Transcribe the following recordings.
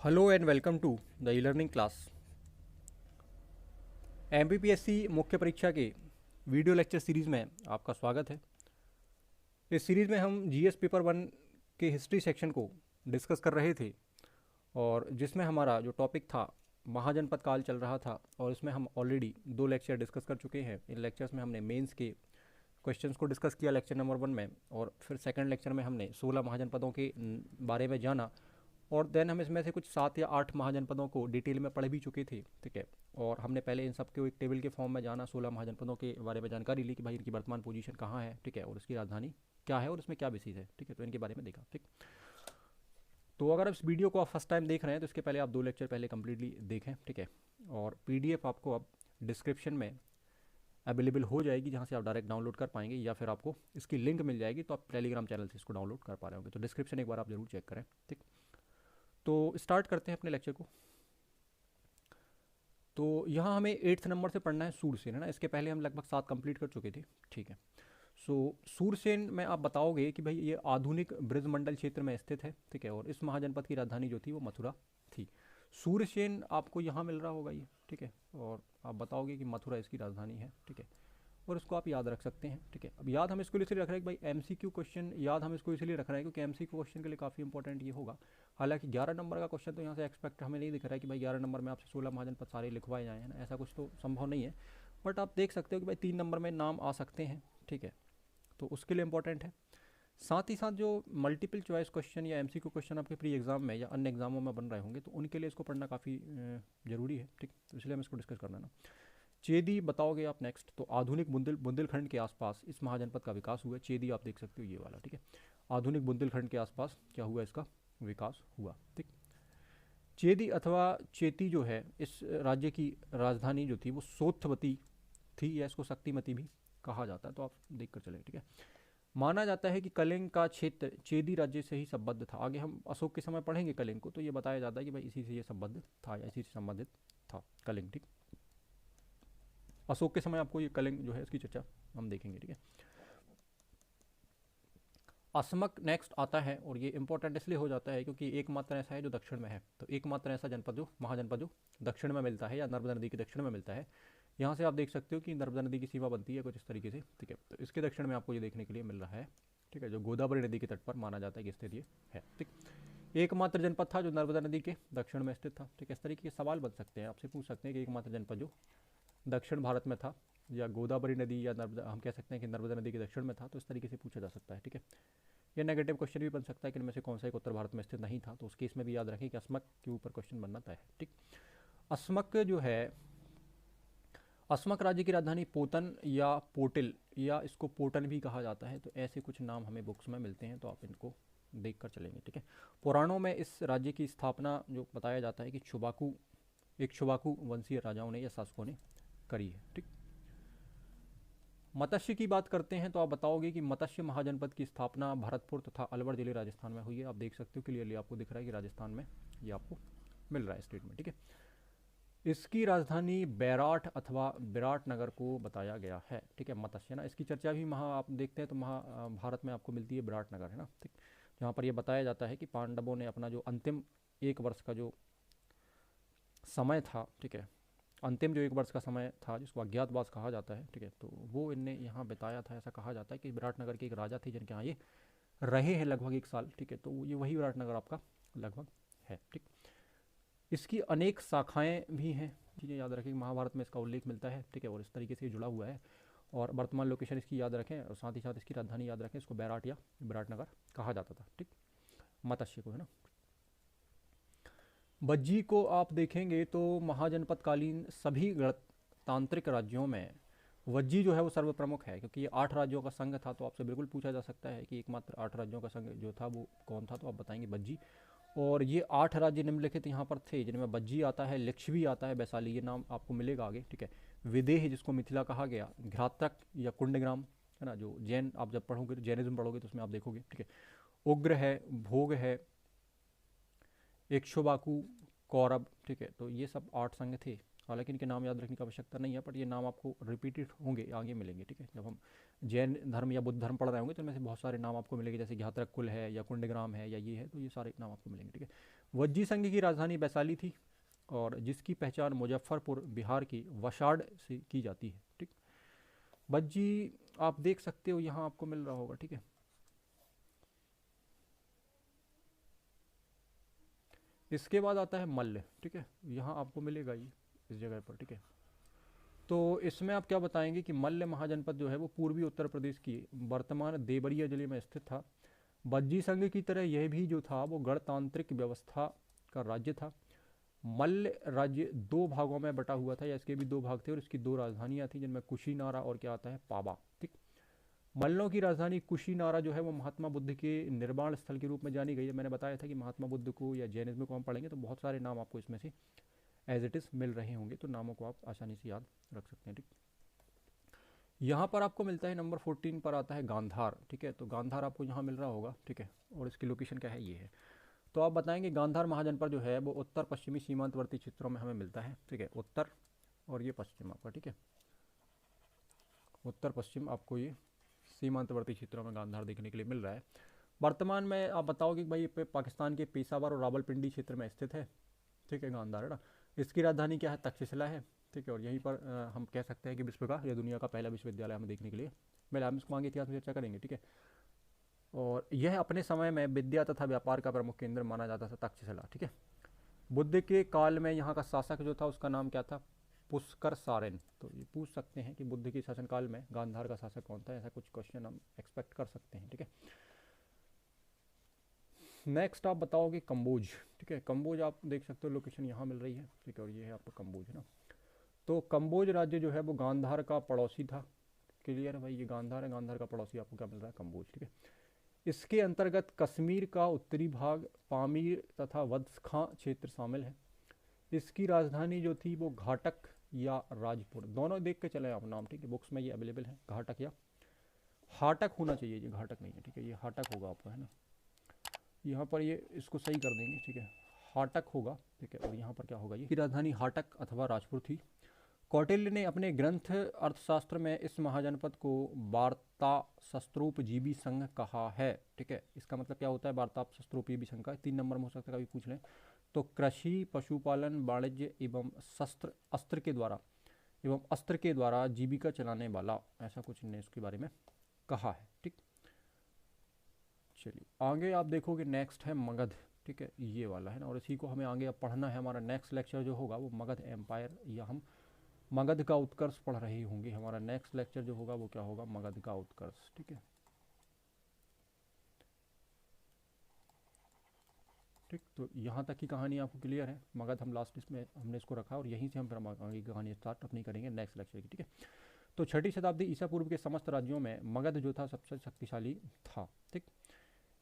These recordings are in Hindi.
Hello and welcome to the e learning class. MPPSC मुख्य परीक्षा के वीडियो लेक्चर सीरीज़ में आपका स्वागत है। इस सीरीज़ में हम जीएस पेपर 1 के हिस्ट्री सेक्शन को डिस्कस कर रहे थे और जिसमें हमारा जो टॉपिक था महाजनपद काल चल रहा था और इसमें हम ऑलरेडी 2 लेक्चर डिस्कस कर चुके हैं। इन लेक्चर्स में हमने मेंस के क्वेश्चंस को डिस्कस किया लेक्चर नंबर 1 में, और फिर सेकंड लेक्चर में हमने 16 महाजनपदों के बारे में जाना, और देन हम इसमें से कुछ 7 या 8 महाजनपदों को डिटेल में पढ़ भी चुके थे। ठीक है, और हमने पहले इन सब को एक टेबल के फॉर्म में जाना, 16 महाजनपदों के बारे में जानकारी ली कि भाई इनकी वर्तमान पोजीशन कहाँ है, ठीक है, और इसकी राजधानी क्या है और इसमें क्या बेसिस है। ठीक है, तो इनके बारे में देखा। ठीक, तो अगर आप इस वीडियो को आप फर्स्ट टाइम देख रहे हैं तो इसके पहले आप 2 लेक्चर पहले कम्प्लीटली देखें। ठीक है, और पीडीएफ आपको अब डिस्क्रिप्शन में अवेलेबल हो जाएगी, जहाँ से आप डायरेक्ट डाउनलोड कर पाएंगे, या फिर आपको इसकी लिंक मिल जाएगी तो आप टेलीग्राम चैनल से इसको डाउनलोड कर पा रहे होंगे। तो डिस्क्रिप्शन एक बार आप जरूर चेक करें। ठीक, तो स्टार्ट करते हैं अपने लेक्चर को। तो यहाँ हमें 8th नंबर से पढ़ना है सूरसेन, है ना। इसके पहले हम लगभग 7 कंप्लीट कर चुके थे। ठीक है, सो सूरसेन में आप बताओगे कि भाई ये आधुनिक ब्रजमंडल क्षेत्र में स्थित है। ठीक है, और इस महाजनपद की राजधानी जो थी वो मथुरा थी। सूरसेन आपको यहाँ मिल रहा होगा ये। ठीक है, और आप बताओगे कि मथुरा इसकी राजधानी है। ठीक है, और इसको आप याद रख सकते हैं। ठीक है, अब याद हम इसको इसलिए रख रहे हैं कि भाई एमसीक्यू क्वेश्चन याद हम इसको इसलिए रख रहे हैं क्योंकि एमसीक्यू क्वेश्चन के लिए काफ़ी इंपॉर्टेंट ये होगा। हालांकि 11 नंबर का क्वेश्चन तो यहाँ से एक्सपेक्ट हमें नहीं दिख रहा है कि भाई 11 नंबर में आपसे 16 महाजनपद सारे लिखवाए जाए, है ना, ऐसा कुछ तो संभव नहीं है। बट आप देख सकते हो कि भाई 3 नंबर में नाम आ सकते हैं। ठीक है, तो उसके लिए इंपॉर्टेंट है। साथ ही साथ जो मल्टीपल चॉइस क्वेश्चन या एमसीक्यू क्वेश्चन आपके प्री एग्जाम में या अन्य एग्जामों में बन रहे होंगे तो उनके लिए इसको पढ़ना काफ़ी ज़रूरी है। ठीक, तो इसलिए हम इसको डिस्कस करना ना। चेदी बताओगे आप नेक्स्ट। तो आधुनिक बुंदेलखंड के आसपास इस महाजनपद का विकास हुआ। चेदी आप देख सकते हो ये वाला। ठीक है, आधुनिक बुंदेलखंड के आसपास क्या हुआ, इसका विकास हुआ। ठीक, चेदी अथवा चेती जो है इस राज्य की राजधानी जो थी वो सोत्थवती थी, या इसको शक्तिमती भी कहा जाता है, तो आप देख कर चले। ठीक है, माना जाता है कि कलिंग का क्षेत्र चेदी राज्य से ही संबद्ध था। आगे हम अशोक के समय पढ़ेंगे कलिंग को, तो ये बताया जाता है कि भाई इसी से ये संबद्ध था या इसी से संबंधित था कलिंग। ठीक, अशोक के समय आपको ये कलिंग जो है इसकी चर्चा हम देखेंगे। ठीक है, असमक नेक्स्ट आता है, और ये इंपॉर्टेंट इसलिए हो जाता है क्योंकि एकमात्र ऐसा है जो दक्षिण में है। तो एकमात्र ऐसा जनपद जो महाजनपद जो दक्षिण में मिलता है या नर्मदा नदी के दक्षिण में मिलता है। यहाँ से आप देख सकते हो कि नर्मदा नदी की सीमा बनती है कुछ इस तरीके से। ठीक है, तो इसके दक्षिण में आपको ये देखने के लिए मिल रहा है। ठीक है, जो गोदावरी नदी के तट पर माना जाता है कि स्थित ये है। ठीक, एकमात्र जनपद था जो नर्मदा नदी के दक्षिण में स्थित था। ठीक है, इस तरीके के सवाल बन सकते हैं, आपसे पूछ सकते हैं कि एकमात्र जनपद जो दक्षिण भारत में था, या गोदावरी नदी या नर्मदा, हम कह सकते हैं कि नर्मदा नदी के दक्षिण में था, तो इस तरीके से पूछा जा सकता है। ठीक है, यह नेगेटिव क्वेश्चन भी बन सकता है कि इनमें से कौन सा एक उत्तर भारत में स्थित नहीं था, तो उस केस में भी याद रखें कि अस्मक के ऊपर क्वेश्चन बनना तय है। ठीक, अस्मक जो है, अस्मक राज्य की राजधानी पोतन या पोटिल, या इसको पोटन भी कहा जाता है, तो ऐसे कुछ नाम हमें बुक्स में मिलते हैं, तो आप इनको देख कर चलेंगे। ठीक है, पुराणों में इस राज्य की स्थापना जो बताया जाता है कि क्षुबाकु वंशीय राजाओं ने या शासकों ने करी है। ठीक, मत्स्य की बात करते हैं तो आप बताओगे कि मत्स्य महाजनपद की स्थापना भरतपुर तथा अलवर जिले राजस्थान में हुई है। आप देख सकते हो क्लियरली, आपको दिख रहा है कि राजस्थान में ये आपको मिल रहा है स्टेटमेंट। ठीक है, इसकी राजधानी बैराट अथवा विराट नगर को बताया गया है। ठीक है, मत्स्य ना, इसकी चर्चा भी आप देखते हैं तो भारत में आपको मिलती है विराट नगर, है ना। ठीक, जहाँ पर यह बताया जाता है कि पांडवों ने अपना जो अंतिम 1 वर्ष का जो समय था, ठीक है, अंतिम जो 1 वर्ष का समय था जिसको अज्ञातवास कहा जाता है, ठीक है, तो वो इनने यहाँ बिताया था। ऐसा कहा जाता है कि विराटनगर के एक राजा थे जिनके यहाँ ये रहे हैं लगभग 1 साल। ठीक है, तो ये वही विराटनगर आपका लगभग है। ठीक, इसकी अनेक शाखाएँ भी हैं, चीज़ें याद रखें, महाभारत में इसका उल्लेख मिलता है। ठीक है, और इस तरीके से जुड़ा हुआ है, और वर्तमान लोकेशन इसकी याद रखें, और साथ ही साथ इसकी राजधानी याद रखें, इसको बैराट या विराटनगर कहा जाता था। ठीक, मत्स्य को, है ना। बज्जी को आप देखेंगे तो महाजनपदकालीन सभी गणतांत्रिक राज्यों में वज्जी जो है वो सर्वप्रमुख है, क्योंकि ये 8 राज्यों का संघ था। तो आपसे बिल्कुल पूछा जा सकता है कि एकमात्र 8 राज्यों का संघ जो था वो कौन था, तो आप बताएंगे बज्जी। और ये 8 राज्य निम्नलिखित यहाँ पर थे जिनमें बज्जी आता है, लिच्छवी आता है, वैशाली, ये नाम आपको मिलेगा आगे। ठीक है, विदेह जिसको मिथिला कहा गया, घ्रातक या कुंडग्राम, है ना, जो जैन आप जब पढ़ोगे जैनिज्म पढ़ोगे तो उसमें आप देखोगे। ठीक है, उग्र है, भोग है, इक्ष्वाकु, कौरव। ठीक है, तो ये सब 8 संघ थे। हालांकि इनके नाम याद रखने की आवश्यकता नहीं है, पर ये नाम आपको रिपीटेड होंगे, आगे मिलेंगे। ठीक है, जब हम जैन धर्म या बुद्ध धर्म पढ़ रहे होंगे तो इनमें से बहुत सारे नाम आपको मिलेंगे, जैसे घातरक कुल है या कुंडग्राम है या ये है, तो ये सारे नाम आपको मिलेंगे। ठीक है, वज्जी संघ की राजधानी वैशाली थी और जिसकी पहचान मुजफ्फरपुर बिहार की वशाड़ से की जाती है। ठीक, वज्जी आप देख सकते हो यहाँ आपको मिल रहा होगा। ठीक है, इसके बाद आता है मल्ल। ठीक है, यहाँ आपको मिलेगा ये इस जगह पर। ठीक है, तो इसमें आप क्या बताएंगे कि मल्ल महाजनपद जो है वो पूर्वी उत्तर प्रदेश की वर्तमान देवरिया जिले में स्थित था। बज्जी संघ की तरह यह भी जो था वो गणतांत्रिक व्यवस्था का राज्य था। मल्ल राज्य दो भागों में बटा हुआ था, या इसके भी दो भाग थे और इसकी दो राजधानियां थी जिनमें कुशीनारा और क्या आता है, पाबा। ठीक, मल्लों की राजधानी कुशीनारा जो है वो महात्मा बुद्ध के निर्वाण स्थल के रूप में जानी गई है। मैंने बताया था कि महात्मा बुद्ध को या जैनिज्म को हम पढ़ेंगे तो बहुत सारे नाम आपको इसमें से एज इट इज़ मिल रहे होंगे, तो नामों को आप आसानी से याद रख सकते हैं। ठीक, यहाँ पर आपको मिलता है नंबर 14 पर आता है गांधार। ठीक है, तो गांधार आपको यहाँ मिल रहा होगा। ठीक है, और इसकी लोकेशन क्या है, ये है। तो आप बताएंगे गांधार महाजनपद जो है वो उत्तर पश्चिमी सीमांतवर्ती क्षेत्रों में हमें मिलता है। ठीक है, उत्तर और ये पश्चिम आपका। ठीक है, उत्तर पश्चिम आपको ये सीमांतवर्ती क्षेत्रों में गांधार देखने के लिए मिल रहा है। वर्तमान में आप बताओगे कि भाई ये पाकिस्तान के पेशावर और रावलपिंडी क्षेत्र में स्थित है। ठीक है, गांधार है ना। इसकी राजधानी क्या है, तक्षशिला है। ठीक है, और यहीं पर हम कह सकते हैं कि विश्व का या दुनिया का पहला विश्वविद्यालय हमें देखने के लिए मिला। हम इसको आगे इतिहास में चर्चा करेंगे। ठीक है, और यह अपने समय में विद्या तथा व्यापार का प्रमुख केंद्र माना जाता था, तक्षशिला। ठीक है, बुद्ध के काल में यहाँ का शासक जो था उसका नाम क्या था, पुष्कर सारेन। तो ये पूछ सकते हैं कि बुद्ध के शासनकाल में गांधार का शासक कौन था, ऐसा कुछ क्वेश्चन हम एक्सपेक्ट कर सकते हैं। ठीक है, नेक्स्ट आप बताओगे कंबोज। ठीक है, कंबोज आप देख सकते हो लोकेशन यहाँ मिल रही है। ठीक है, और ये है आपका कंबोज, है ना। तो कंबोज राज्य जो है वो गांधार का पड़ोसी था। क्लियर है भाई, ये गांधार है, गांधार का पड़ोसी आपको क्या मिल रहा है, कंबोज। ठीक है, इसके अंतर्गत कश्मीर का उत्तरी भाग, पामीर तथा वत्स खां क्षेत्र शामिल है। इसकी राजधानी जो थी वो घाटक या राजपुर, दोनों देख के चले आप नाम। ठीक है, बुक्स में ये अवेलेबल है, घाटक या हाटक होना चाहिए, ये घाटक नहीं है। ठीक है, ये हाटक होगा आपका, है ना। यहाँ पर ये इसको सही कर देंगे। ठीक है, हाटक होगा। ठीक है, और यहाँ पर क्या होगा, ये राजधानी हाटक अथवा राजपुर थी। कौटिल्य ने अपने ग्रंथ अर्थशास्त्र में इस महाजनपद को वार्ता शस्त्रोपजीवी संघ कहा है। ठीक है, इसका मतलब क्या होता है, वार्ता शस्त्रोपजीवी संघ का 3 नंबर में हो सकता है, कभी पूछ लें तो। कृषि, पशुपालन, वाणिज्य एवं अस्त्र के द्वारा जीविका चलाने वाला, ऐसा कुछ ने इसके बारे में कहा है। ठीक, चलिए आगे आप देखोगे नेक्स्ट है मगध। ठीक है, ये वाला है ना, और इसी को हमें आगे अब पढ़ना है। हमारा नेक्स्ट लेक्चर जो होगा वो मगध एम्पायर या हम मगध का उत्कर्ष पढ़ रहे होंगे। हमारा नेक्स्ट लेक्चर जो होगा वो क्या होगा, मगध का उत्कर्ष। ठीक है, ठीक, तो यहाँ तक की कहानी आपको क्लियर है। मगध हम लास्ट इसमें हमने इसको रखा और यहीं से हम फिर आगे की कहानी स्टार्ट अपनी करेंगे नेक्स्ट लेक्चर की। ठीक है, तो 6ठी शताब्दी ईसा पूर्व के समस्त राज्यों में मगध जो था सबसे शक्तिशाली था। ठीक,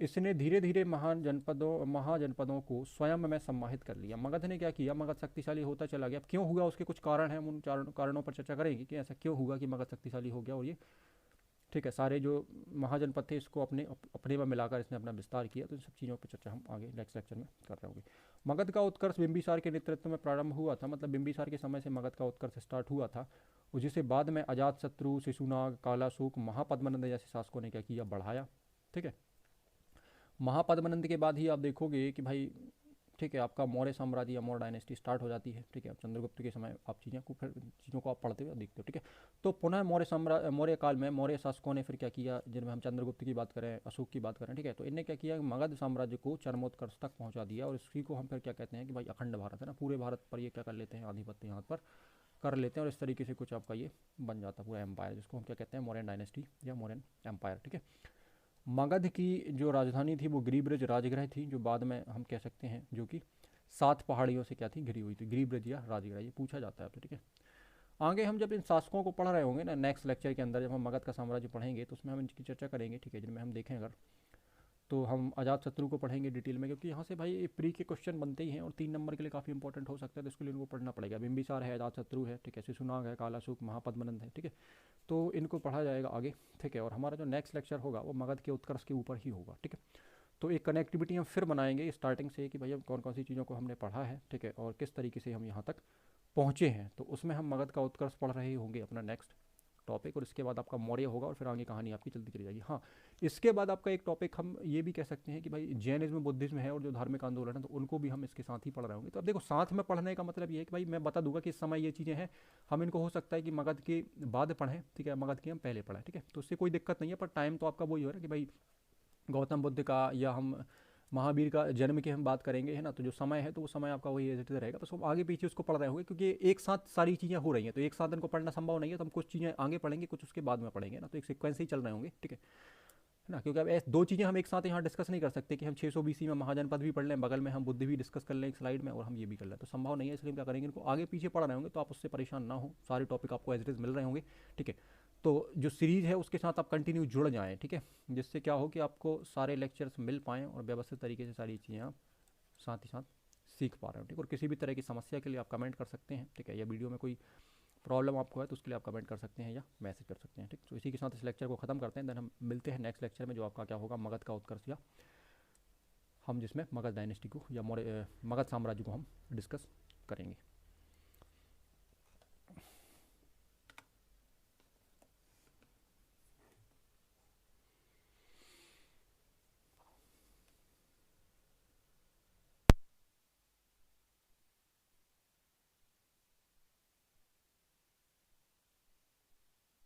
इसने धीरे धीरे महाजनपदों को स्वयं में सम्माहित कर लिया। मगध ने क्या किया, मगध शक्तिशाली होता चला गया। क्यों हुआ, उसके कुछ कारण हैं, हम उन कारणों पर चर्चा करेंगे कि ऐसा क्यों हुआ कि मगध शक्तिशाली हो गया। और ये ठीक है, सारे जो महाजनपद थे इसको अपने में मिलाकर इसने अपना विस्तार किया। तो इन सब चीज़ों पर चर्चा हम आगे नेक्स्ट लेक्चर में कर रहे होंगे। मगध का उत्कर्ष बिंबिसार के नेतृत्व में प्रारंभ हुआ था, मतलब बिंबिसार के समय से मगध का उत्कर्ष स्टार्ट हुआ था, और जिसे बाद में अजातशत्रु, शिशुनाग, कालाशोक, महापद्मनंद जैसे शासकों ने क्या किया, बढ़ाया। ठीक है, महापद्मनंद के बाद ही आप देखोगे कि भाई ठीक है आपका मौर्य साम्राज्य या मौर्य डायनेस्टी स्टार्ट हो जाती है। ठीक है, अब चंद्रगुप्त के समय आप चीज़ों को आप पढ़ते हुए देखते हो। ठीक है, तो पुनः मौर्य काल में मौर्य शासकों ने फिर क्या किया, जिनमें हम चंद्रगुप्त की बात करें, अशोक की बात करें। ठीक है, तो इनने क्या किया, मगध साम्राज्य को चरमोत्कर्ष तक पहुँचा दिया। और इसी को हम फिर क्या कहते हैं कि भाई अखंड भारत है ना, पूरे भारत पर ये क्या कर लेते हैं, आधिपत्य यहाँ पर कर लेते हैं। और इस तरीके से कुछ आपका ये बन जाता है पूरा एम्पायर, जिसको हम क्या कहते हैं, मौर्यन डायनेस्टी या मौर्यन एम्पायर। ठीक है, मगध की जो राजधानी थी वो गिरिब्रज राजगृह थी, जो बाद में हम कह सकते हैं जो कि 7 पहाड़ियों से क्या थी, घिरी हुई थी, गिरिब्रज या राजगृह, ये पूछा जाता है आपसे। ठीक है, आगे हम जब इन शासकों को पढ़ रहे होंगे ना नेक्स्ट लेक्चर के अंदर, जब हम मगध का साम्राज्य पढ़ेंगे तो उसमें हम इनकी चर्चा करेंगे। ठीक है, जिनमें हम देखें अगर तो हम अजातशत्रु को पढ़ेंगे डिटेल में, क्योंकि यहाँ से भाई प्री के क्वेश्चन बनते ही हैं और 3 नंबर के लिए काफ़ी इंपॉर्टेंट हो सकता है, तो इसके लिए इनको पढ़ना पड़ेगा। बिंबिसार है, अजातशत्रु है, ठीक है, शिशुनाग है, कालाशोक, महापद्मनंद है। ठीक है, तो इनको पढ़ा जाएगा आगे। ठीक है, और हमारा जो नेक्स्ट लेक्चर होगा वो मगध के उत्कर्ष के ऊपर ही होगा। ठीक है, तो एक कनेक्टिविटी हम फिर बनाएंगे स्टार्टिंग से कि भैया कौन कौन सी चीज़ों को हमने पढ़ा है। ठीक है, और किस तरीके से हम यहाँ तक पहुँचे हैं, तो उसमें हम मगध का उत्कर्ष पढ़ रहे होंगे अपना नेक्स्ट टॉपिक, और इसके बाद आपका मौर्य होगा और फिर आगे कहानी आपकी चलती चली जाएगी। हाँ, इसके बाद आपका एक टॉपिक हम ये भी कह सकते हैं कि भाई जैनिज्म बुद्धिज्म है और जो धार्मिक आंदोलन है तो उनको भी हम इसके साथ ही पढ़ रहे होंगे। तो अब देखो, साथ में पढ़ने का मतलब ये है कि भाई मैं बता दूंगा कि इस समय ये चीज़ें हैं, हम इनको हो सकता है कि मगध के बाद पढ़ें, ठीक है, मगध की हम पहले पढ़ें, ठीक है, तो उससे कोई दिक्कत नहीं है। पर टाइम तो आपका वही हो रहा है कि भाई गौतम बुद्ध का या हम महावीर का जन्म की हम बात करेंगे, है ना, तो जो समय है तो वो समय आपका वही एज इट इज रहेगा, बस हम आगे पीछे उसको पढ़ रहे होंगे क्योंकि एक साथ सारी चीज़ें हो रही हैं, तो एक साथ इनको पढ़ना संभव नहीं है, तो हम कुछ चीज़ें आगे पढ़ेंगे, कुछ उसके बाद में पढ़ेंगे ना, तो एक सीक्वेंस ही चल रहे होंगे, ठीक है ना, क्योंकि अब ऐसे दो चीज़ें हम एक साथ यहाँ डिस्कस नहीं कर सकते कि हम 600 BC में महाजनपद भी पढ़ लें, बगल में हम बुद्ध भी डिस्कस कर लें एक स्लाइड में और हम ये भी कर लें, तो संभव नहीं है। इसलिए हम क्या करेंगे, इनको आगे पीछे पढ़ रहे होंगे, तो आप उससे परेशान ना हो, सारे टॉपिक आपको एज इट इज़ मिल रहे होंगे, ठीक है। तो जो सीरीज़ है उसके साथ आप कंटिन्यू जुड़ जाएँ, ठीक है, जिससे क्या हो कि आपको सारे लेक्चर्स मिल पाएँ और व्यवस्थित तरीके से सारी चीज़ें आप साथ ही साथ सीख पा रहे हो, ठीक है। और किसी भी तरह की समस्या के लिए आप कमेंट कर सकते हैं, ठीक है, या वीडियो में कोई प्रॉब्लम आपको है तो उसके लिए आप कमेंट कर सकते हैं या मैसेज कर सकते हैं, ठीक। तो इसी के साथ इस लेक्चर को ख़त्म करते हैं, देन हम मिलते हैं नेक्स्ट लेक्चर में, जो आपका क्या होगा, मगध का उत्कर्ष, या हम जिसमें मगध डायनेस्टी को या मगध साम्राज्य को हम डिस्कस करेंगे।